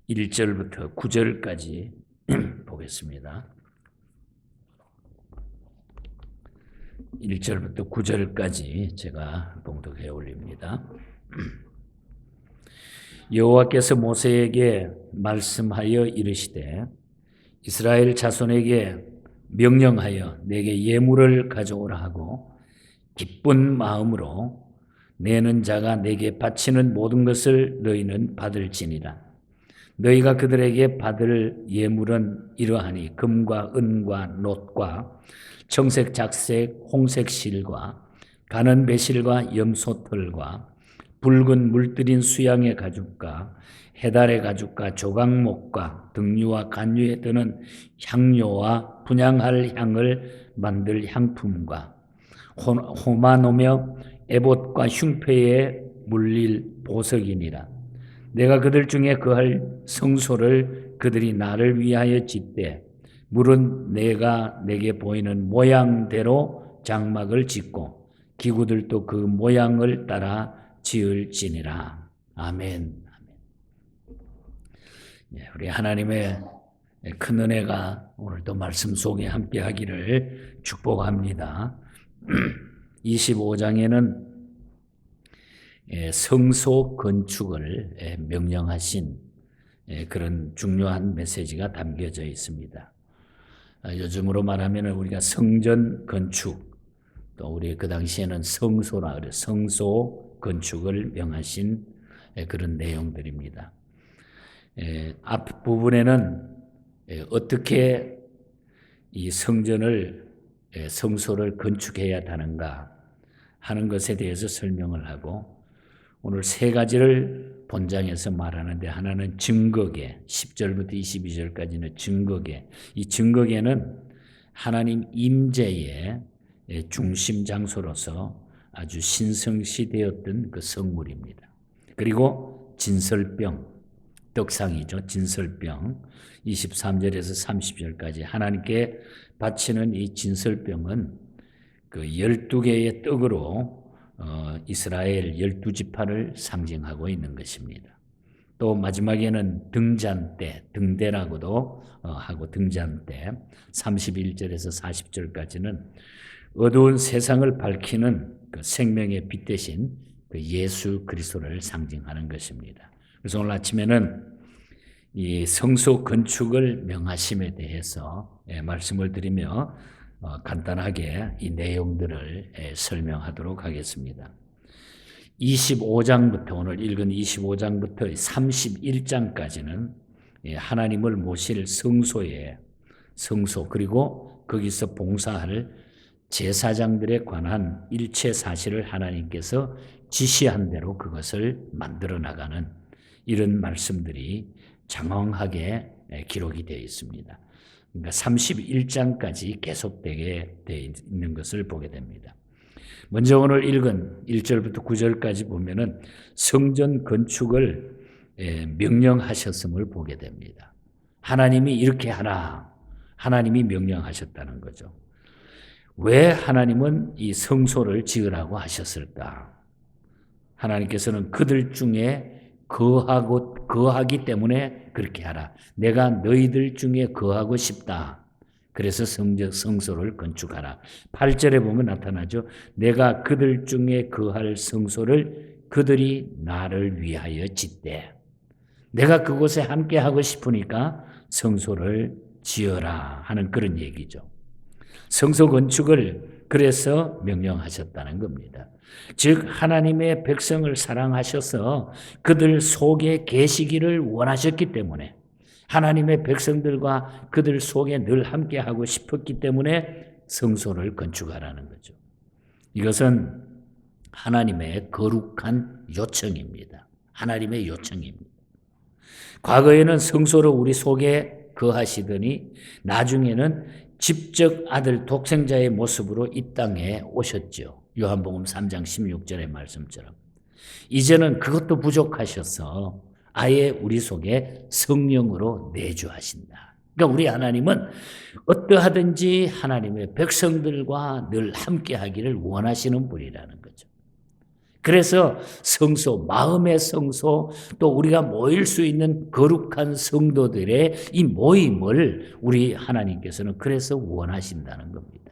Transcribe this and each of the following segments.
1절부터 9절까지 보겠습니다. 1절부터 9절까지 제가 봉독해 올립니다. 여호와께서 모세에게 말씀하여 이르시되 이스라엘 자손에게 명령하여 내게 예물을 가져오라 하고 기쁜 마음으로 내는 자가 내게 바치는 모든 것을 너희는 받을지니라. 너희가 그들에게 받을 예물은 이러하니 금과 은과 놋과 청색, 작색, 홍색 실과 가는 배실과 염소털과 붉은 물들인 수양의 가죽과 해달의 가죽과 조각목과 등류와 간류에 드는 향료와 분향할 향을 만들 향품과 호마노며 에봇과 흉패에 물릴 보석이니라. 내가 그들 중에 그할 성소를 그들이 나를 위하여 짓되 물은 내가 내게 보이는 모양대로 장막을 짓고 기구들도 그 모양을 따라 지을지니라. 아멘. 우리 하나님의 큰 은혜가 오늘도 말씀 속에 함께 하기를 축복합니다. 25장에는 성소 건축을 명령하신 그런 중요한 메시지가 담겨져 있습니다. 요즘으로 말하면 우리가 성전 건축, 또 우리 그 당시에는 성소라 그래 성소 건축을 명하신 그런 내용들입니다. 앞부분에는 어떻게 이 성전을 성소를 건축해야 하는가 하는 것에 대해서 설명을 하고 오늘 세 가지를 본장에서 말하는데 하나는 증거계, 10절부터 22절까지는 증거계. 이 증거계는 하나님 임재의 중심 장소로서 아주 신성시되었던 그 성물입니다. 그리고 진설병, 떡상이죠. 진설병 23절에서 30절까지 하나님께 바치는 이 진설병은 그 12개의 떡으로 이스라엘 12지파를 상징하고 있는 것입니다. 또 마지막에는 등잔대, 등대라고도 하고 등잔대 31절에서 40절까지는 어두운 세상을 밝히는 그 생명의 빛 대신 그 예수 그리스도를 상징하는 것입니다. 그래서 오늘 아침에는 이 성소 건축을 명하심에 대해서 말씀을 드리며 간단하게 이 내용들을 설명하도록 하겠습니다. 25장부터 오늘 읽은 25장부터 31장까지는 하나님을 모실 성소의 성소 그리고 거기서 봉사할 제사장들에 관한 일체 사실을 하나님께서 지시한 대로 그것을 만들어 나가는 이런 말씀들이 장황하게 기록이 되어 있습니다. 그러니까 31장까지 계속되게 되어 있는 것을 보게 됩니다. 먼저 오늘 읽은 1절부터 9절까지 보면은 성전 건축을 명령하셨음을 보게 됩니다. 하나님이 이렇게 하라. 하나님이 명령하셨다는 거죠. 왜 하나님은 이 성소를 지으라고 하셨을까? 하나님께서는 그들 중에 거하기 때문에 그렇게 하라. 내가 너희들 중에 거하고 싶다. 그래서 성소를 건축하라. 8절에 보면 나타나죠. 내가 그들 중에 거할 성소를 그들이 나를 위하여 짓되. 내가 그곳에 함께 하고 싶으니까 성소를 지어라 하는 그런 얘기죠. 성소 건축을 그래서 명령하셨다는 겁니다. 즉 하나님의 백성을 사랑하셔서 그들 속에 계시기를 원하셨기 때문에 하나님의 백성들과 그들 속에 늘 함께하고 싶었기 때문에 성소를 건축하라는 거죠. 이것은 하나님의 거룩한 요청입니다. 하나님의 요청입니다. 과거에는 성소로 우리 속에 거하시더니 나중에는 직접 아들 독생자의 모습으로 이 땅에 오셨죠. 요한복음 3장 16절의 말씀처럼. 이제는 그것도 부족하셔서 아예 우리 속에 성령으로 내주하신다. 그러니까 우리 하나님은 어떠하든지 하나님의 백성들과 늘 함께 하기를 원하시는 분이라는 거죠. 그래서 성소, 마음의 성소, 또 우리가 모일 수 있는 거룩한 성도들의 이 모임을 우리 하나님께서는 그래서 원하신다는 겁니다.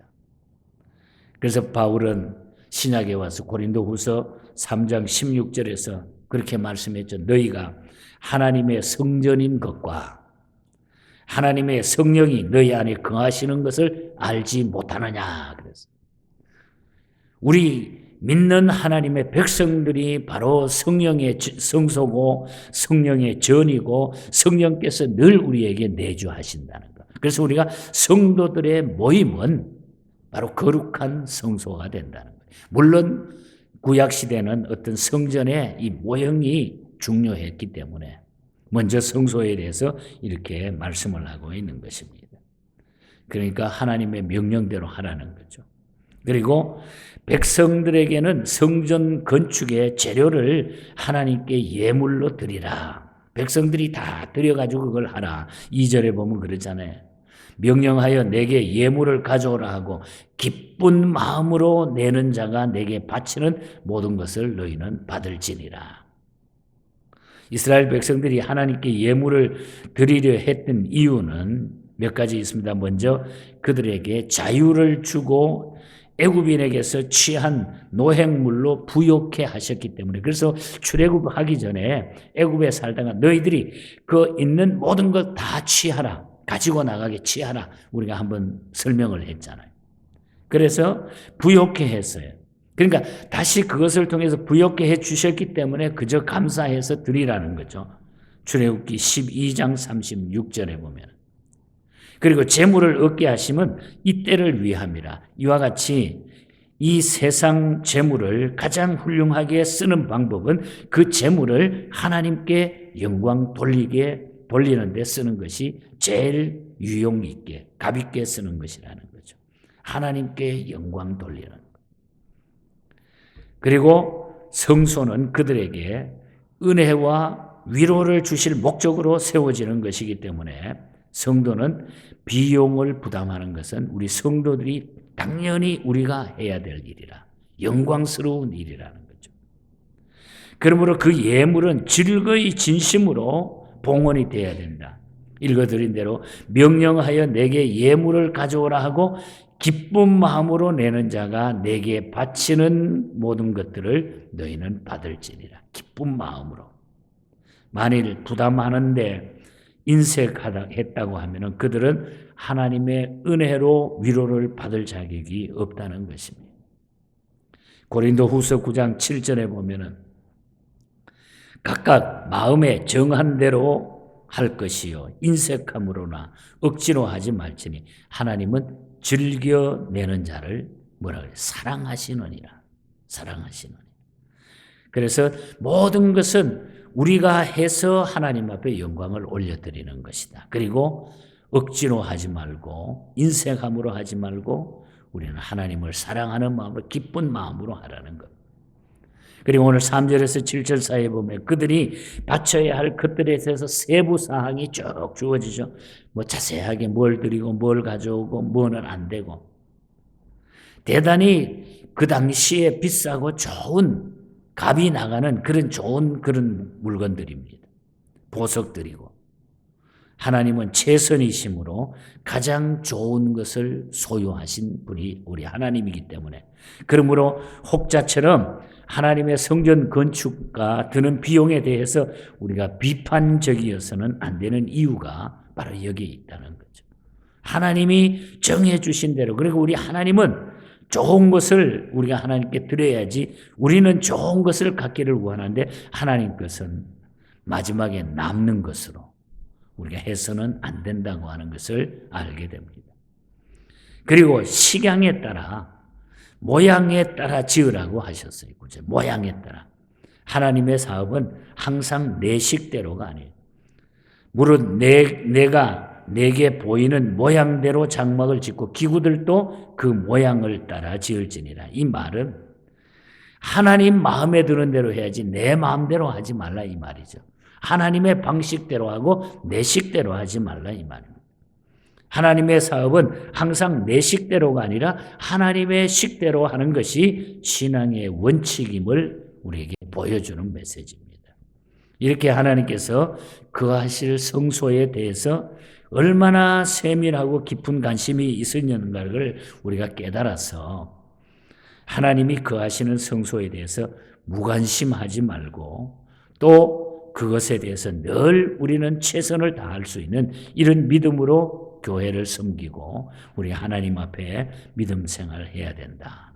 그래서 바울은 신약에 와서 고린도후서 3장 16절에서 그렇게 말씀했죠. 너희가 하나님의 성전인 것과 하나님의 성령이 너희 안에 거하시는 것을 알지 못하느냐. 그래서 우리 믿는 하나님의 백성들이 바로 성령의 성소고 성령의 전이고 성령께서 늘 우리에게 내주하신다는 것. 그래서 우리가 성도들의 모임은 바로 거룩한 성소가 된다는 거예요. 물론 구약시대는 어떤 성전의 이 모형이 중요했기 때문에 먼저 성소에 대해서 이렇게 말씀을 하고 있는 것입니다. 그러니까 하나님의 명령대로 하라는 거죠. 그리고 백성들에게는 성전 건축의 재료를 하나님께 예물로 드리라. 백성들이 다 드려가지고 그걸 하라. 2절에 보면 그러잖아요. 명령하여 내게 예물을 가져오라 하고 기쁜 마음으로 내는 자가 내게 바치는 모든 것을 너희는 받을지니라. 이스라엘 백성들이 하나님께 예물을 드리려 했던 이유는 몇 가지 있습니다. 먼저 그들에게 자유를 주고 애굽인에게서 취한 노획물로 부욕해 하셨기 때문에, 그래서 출애굽하기 전에 애굽에 살다가 너희들이 그 있는 모든 것 다 취하라, 가지고 나가게 취하라, 우리가 한번 설명을 했잖아요. 그래서 부욕해 했어요. 그러니까 다시 그것을 통해서 부욕해 해 주셨기 때문에 그저 감사해서 드리라는 거죠. 출애굽기 12장 36절에 보면. 그리고 재물을 얻게 하시면 이때를 위함이라. 이와 같이 이 세상 재물을 가장 훌륭하게 쓰는 방법은 그 재물을 하나님께 영광 돌리는 데 쓰는 것이 제일 유용 있게, 값 있게 쓰는 것이라는 거죠. 하나님께 영광 돌리는 것. 그리고 성소는 그들에게 은혜와 위로를 주실 목적으로 세워지는 것이기 때문에 성도는 비용을 부담하는 것은 우리 성도들이 당연히 우리가 해야 될 일이라, 영광스러운 일이라는 거죠. 그러므로 그 예물은 즐거이 진심으로 봉헌이 되어야 된다. 읽어드린 대로 명령하여 내게 예물을 가져오라 하고 기쁜 마음으로 내는 자가 내게 바치는 모든 것들을 너희는 받을지니라. 기쁜 마음으로. 만일 부담하는데 인색했다고 하면 그들은 하나님의 은혜로 위로를 받을 자격이 없다는 것입니다. 고린도후서 9장 7절에 보면은 각각 마음에 정한 대로 할 것이요 인색함으로나 억지로 하지 말지니 하나님은 즐겨내는 자를 뭐라 그래요? 사랑하시느니라. 사랑하시느니라. 그래서 모든 것은 우리가 해서 하나님 앞에 영광을 올려드리는 것이다. 그리고 억지로 하지 말고 인색함으로 하지 말고 우리는 하나님을 사랑하는 마음으로 기쁜 마음으로 하라는 것. 그리고 오늘 3절에서 7절 사이에 보면 그들이 바쳐야 할 것들에 대해서 세부 사항이 쭉 주어지죠. 뭐 자세하게 뭘 드리고 뭘 가져오고 뭐는 안 되고. 대단히 그 당시에 비싸고 좋은 값이 나가는 좋은 그런 물건들입니다. 보석들이고. 하나님은 최선이심으로 가장 좋은 것을 소유하신 분이 우리 하나님이기 때문에, 그러므로 혹자처럼 하나님의 성전 건축과 드는 비용에 대해서 우리가 비판적이어서는 안 되는 이유가 바로 여기에 있다는 거죠. 하나님이 정해 주신 대로, 그리고 우리 하나님은 좋은 것을 우리가 하나님께 드려야지, 우리는 좋은 것을 갖기를 원하는데 하나님 것은 마지막에 남는 것으로 우리가 해서는 안 된다고 하는 것을 알게 됩니다. 그리고 식양에 따라, 모양에 따라 지으라고 하셨어요. 그죠? 모양에 따라. 하나님의 사업은 항상 내 식대로가 아니에요. 물론 내가 내게 보이는 모양대로 장막을 짓고 기구들도 그 모양을 따라 지을지니라. 이 말은 하나님 마음에 드는 대로 해야지 내 마음대로 하지 말라 이 말이죠. 하나님의 방식대로 하고 내 식대로 하지 말라 이 말입니다. 하나님의 사업은 항상 내 식대로가 아니라 하나님의 식대로 하는 것이 신앙의 원칙임을 우리에게 보여주는 메시지입니다. 이렇게 하나님께서 거하실 성소에 대해서 얼마나 세밀하고 깊은 관심이 있었는가를 우리가 깨달아서 하나님이 거하시는 성소에 대해서 무관심하지 말고 또 그것에 대해서 늘 우리는 최선을 다할 수 있는 이런 믿음으로 교회를 섬기고 우리 하나님 앞에 믿음 생활을 해야 된다.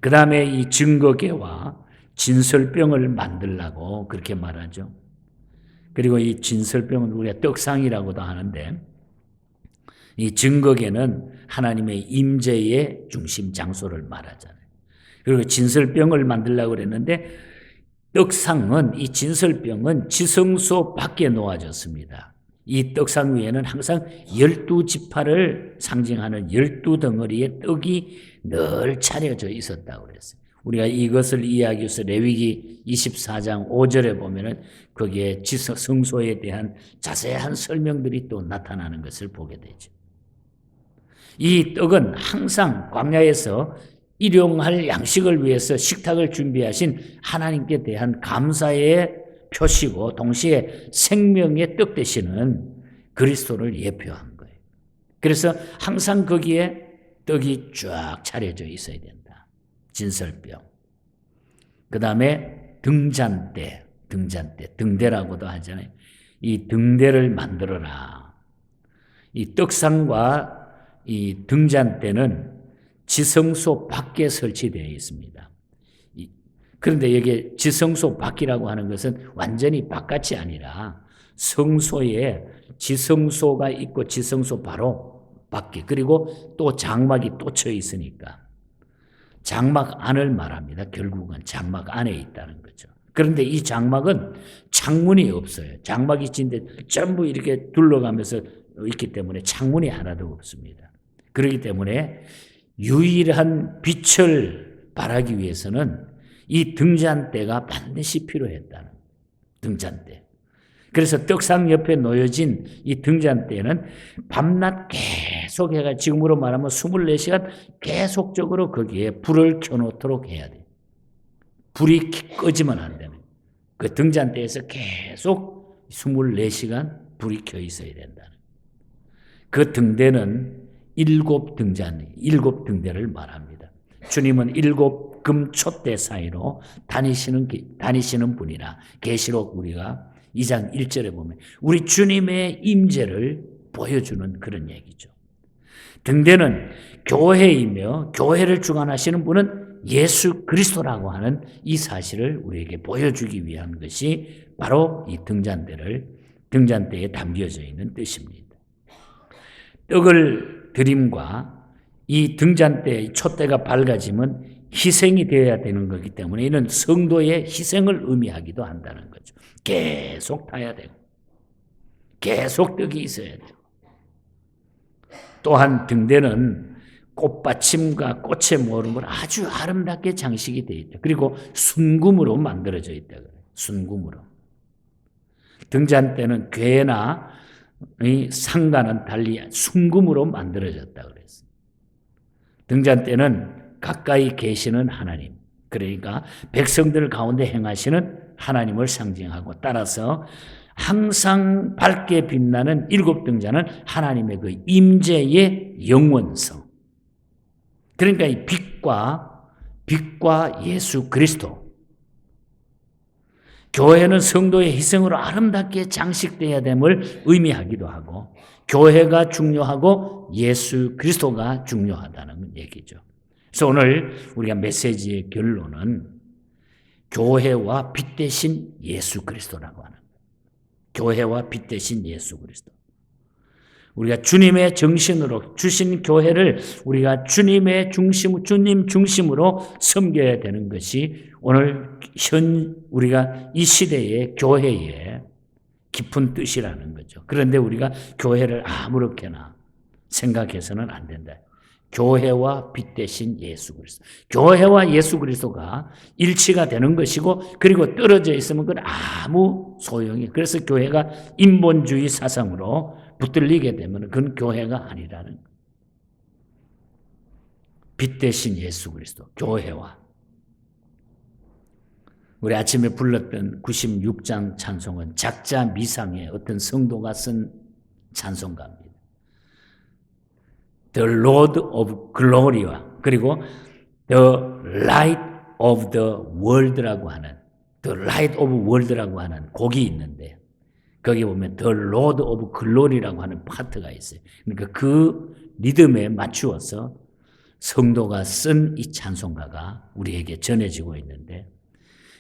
그 다음에 이 증거계와 진설병을 만들라고 그렇게 말하죠. 그리고 이 진설병은 우리가 떡상이라고도 하는데 이 증거계는 하나님의 임재의 중심 장소를 말하잖아요. 그리고 진설병을 만들려고 그랬는데 떡상은 이 진설병은 지성소 밖에 놓아졌습니다. 이 떡상 위에는 항상 12지파를 상징하는 12덩어리의 떡이 늘 차려져 있었다고 그랬어요. 우리가 이것을 이해하기 위해서 레위기 24장 5절에 보면은 거기에 성소에 대한 자세한 설명들이 또 나타나는 것을 보게 되죠. 이 떡은 항상 광야에서 일용할 양식을 위해서 식탁을 준비하신 하나님께 대한 감사의 표시고 동시에 생명의 떡 되시는 그리스도를 예표한 거예요. 그래서 항상 거기에 떡이 쫙 차려져 있어야 된다. 진설병. 그 다음에 등잔대, 등대라고도 하잖아요. 이 등대를 만들어라. 이 떡상과 이 등잔대는 지성소 밖에 설치되어 있습니다. 그런데 여기 지성소 밖이라고 하는 것은 완전히 바깥이 아니라 성소에 지성소가 있고 지성소 바로 밖에 그리고 또 장막이 또 쳐 있으니까 장막 안을 말합니다. 결국은 장막 안에 있다는 거죠. 그런데 이 장막은 창문이 없어요. 장막이 진데 전부 이렇게 둘러가면서 있기 때문에 창문이 하나도 없습니다. 그렇기 때문에 유일한 빛을 발하기 위해서는 이 등잔대가 반드시 필요했다는 등잔대. 그래서 떡상 옆에 놓여진 이 등잔대는 밤낮 계속 해가 지금으로 말하면 24시간 계속적으로 거기에 불을 켜놓도록 해야 돼. 불이 꺼지면 안 되는. 그 등잔대에서 계속 24시간 불이 켜 있어야 된다는. 그 등대는 7 등대를 말합니다. 주님은 7 금촛대 사이로 다니시는 분이라 계시록 우리가 2장 1절에 보면 우리 주님의 임재를 보여주는 그런 얘기죠. 등대는 교회이며 교회를 주관하시는 분은 예수 그리스도라고 하는 이 사실을 우리에게 보여주기 위한 것이 바로 이 등잔대에 담겨져 있는 뜻입니다. 떡을 드림과 이 등잔대의 촛대가 밝아지면 희생이 되어야 되는 거기 때문에 이는 성도의 희생을 의미하기도 한다는 거죠. 계속 타야 되고 계속 떡이 있어야 되고 또한 등대는 꽃받침과 꽃의 모름으로 아주 아름답게 장식이 되어 있다. 그리고 순금으로 만들어져 있다. 순금으로. 등잔대는 괴나 상과는 달리 순금으로 만들어졌다 그랬어요. 등잔대는 가까이 계시는 하나님, 그러니까 백성들 가운데 행하시는 하나님을 상징하고 따라서 항상 밝게 빛나는 7등잔은 하나님의 그 임재의 영원성. 그러니까 이 빛과 예수 그리스도. 교회는 성도의 희생으로 아름답게 장식되어야 됨을 의미하기도 하고 교회가 중요하고 예수 그리스도가 중요하다는 얘기죠. 그래서 오늘 우리가 메시지의 결론은 교회와 빛 대신 예수 그리스도라고 하는 거예요. 교회와 빛 대신 예수 그리스도. 우리가 주님의 정신으로 주신 교회를 우리가 주님 중심으로 섬겨야 되는 것이 오늘 우리가 이 시대의 교회의 깊은 뜻이라는 거죠. 그런데 우리가 교회를 아무렇게나 생각해서는 안 된다. 교회와 빛 대신 예수 그리스도. 교회와 예수 그리스도가 일치가 되는 것이고 그리고 떨어져 있으면 그건 아무 소용이. 그래서 교회가 인본주의 사상으로 붙들리게 되면 그건 교회가 아니라는 거예요. 빛 대신 예수 그리스도. 교회와. 우리 아침에 불렀던 96장 찬송은 작자 미상의 어떤 성도가 쓴 찬송가입니다. The Lord of Glory와 그리고 The Light of the World라고 하는 The Light of World라고 하는 곡이 있는데 거기 보면 The Lord of Glory라고 하는 파트가 있어요. 그러니까 그 리듬에 맞추어서 성도가 쓴 이 찬송가가 우리에게 전해지고 있는데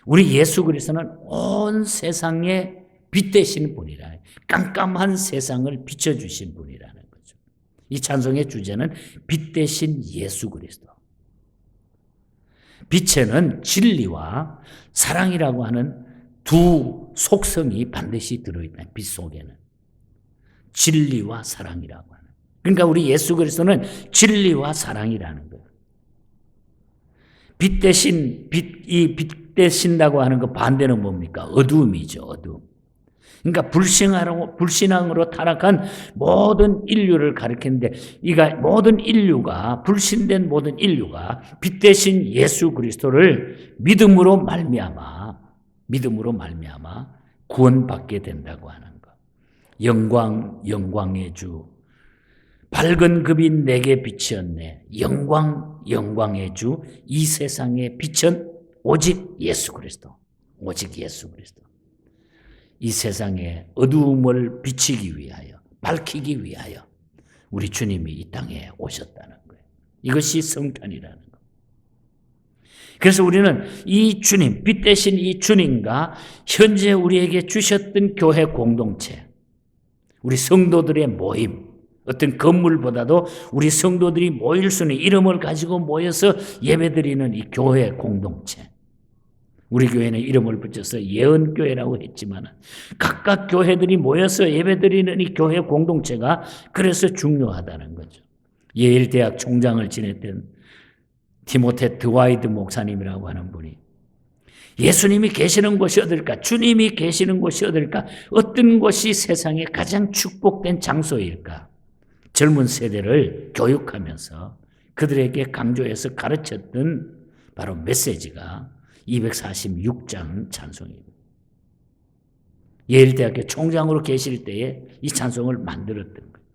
우리 예수 그리스도는 온 세상에 빛 되신 분이라 깜깜한 세상을 비춰주신 분이라는 거죠. 이 찬송의 주제는 빛 되신 예수 그리스도. 빛에는 진리와 사랑이라고 하는 두 속성이 반드시 들어있다. 빛 속에는 진리와 사랑이라고 하는. 그러니까 우리 예수 그리스도는 진리와 사랑이라는 거예요. 빛 대신 이 빛 대신다고 하는 그 반대는 뭡니까? 어두움이죠. 어두움. 그러니까 불신앙으로 타락한 모든 인류를 가리키는데 이가 모든 인류가 불신된 모든 인류가 빛 대신 예수 그리스도를 믿음으로 말미암아 구원받게 된다고 하는 것. 영광의 주 밝은 급인 내게 빛이었네. 영광의 주 이 세상의 빛은 오직 예수 그리스도. 오직 예수 그리스도. 이 세상의 어두움을 비치기 위하여 밝히기 위하여 우리 주님이 이 땅에 오셨다는 거예요. 이것이 성탄이라는 거예요. 그래서 우리는 이 주님, 빛 대신 이 주님과 현재 우리에게 주셨던 교회 공동체, 우리 성도들의 모임, 어떤 건물보다도 우리 성도들이 모일 수 있는 이름을 가지고 모여서 예배드리는 이 교회 공동체. 우리 교회는 이름을 붙여서 예언교회라고 했지만 각각 교회들이 모여서 예배드리는 이 교회 공동체가 그래서 중요하다는 거죠. 예일대학 총장을 지냈던 티모테 드와이드 목사님이라고 하는 분이 예수님이 계시는 곳이 어딜까? 주님이 계시는 곳이 어딜까? 어떤 곳이 세상에 가장 축복된 장소일까? 젊은 세대를 교육하면서 그들에게 강조해서 가르쳤던 바로 메시지가 246장 찬송입니다. 예일대학교 총장으로 계실 때에 이 찬송을 만들었던 거예요.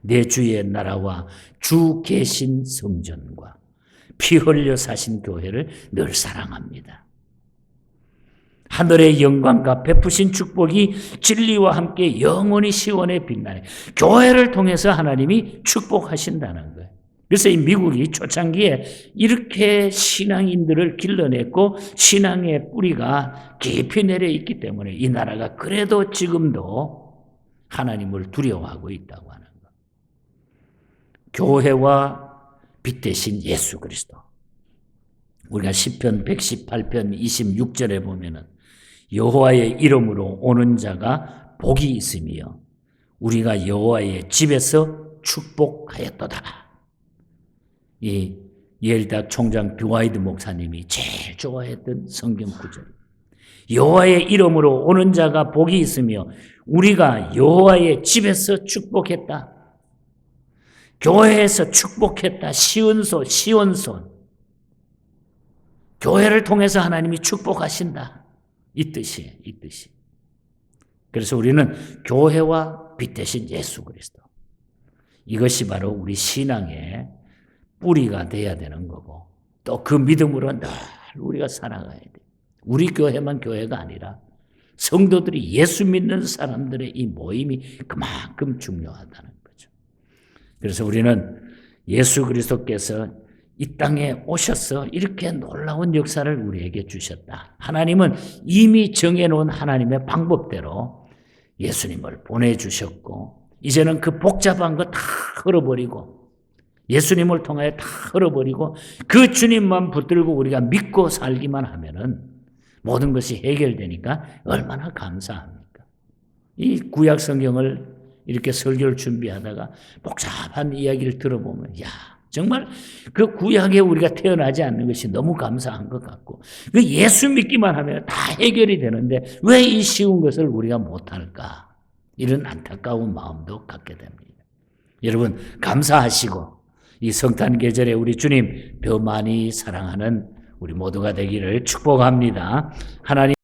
내 주의 나라와 주 계신 성전과 피 흘려 사신 교회를 늘 사랑합니다. 하늘의 영광과 베푸신 축복이 진리와 함께 영원히 시원해 빛나네. 교회를 통해서 하나님이 축복하신다는 거예요. 그래서 이 미국이 초창기에 이렇게 신앙인들을 길러냈고 신앙의 뿌리가 깊이 내려 있기 때문에 이 나라가 그래도 지금도 하나님을 두려워하고 있다고 하는 것. 교회와 빛 대신 예수 그리스도. 우리가 시편 118편 26절에 보면은 여호와의 이름으로 오는 자가 복이 있으며 우리가 여호와의 집에서 축복하였도다. 이 예일대학 총장 드와이드 목사님이 제일 좋아했던 성경 구절. 여호와의 이름으로 오는 자가 복이 있으며 우리가 여호와의 집에서 축복했다. 교회에서 축복했다. 시온손. 교회를 통해서 하나님이 축복하신다. 이 뜻이에요. 이 뜻이. 그래서 우리는 교회와 빛 대신 예수 그리스도. 이것이 바로 우리 신앙의 뿌리가 돼야 되는 거고 또 그 믿음으로 늘 우리가 살아가야 돼. 우리 교회만 교회가 아니라 성도들이 예수 믿는 사람들의 이 모임이 그만큼 중요하다는 거죠. 그래서 우리는 예수 그리스도께서 이 땅에 오셔서 이렇게 놀라운 역사를 우리에게 주셨다. 하나님은 이미 정해놓은 하나님의 방법대로 예수님을 보내주셨고 이제는 그 복잡한 거 다 흘어버리고 예수님을 통하여 다 흘어버리고 그 주님만 붙들고 우리가 믿고 살기만 하면은 모든 것이 해결되니까 얼마나 감사합니까? 이 구약 성경을 이렇게 설교를 준비하다가 복잡한 이야기를 들어보면 정말 그 구약에 우리가 태어나지 않는 것이 너무 감사한 것 같고 그 예수 믿기만 하면 다 해결이 되는데 왜 이 쉬운 것을 우리가 못할까? 이런 안타까운 마음도 갖게 됩니다. 여러분 감사하시고 이 성탄 계절에 우리 주님 더 많이 사랑하는 우리 모두가 되기를 축복합니다. 하나님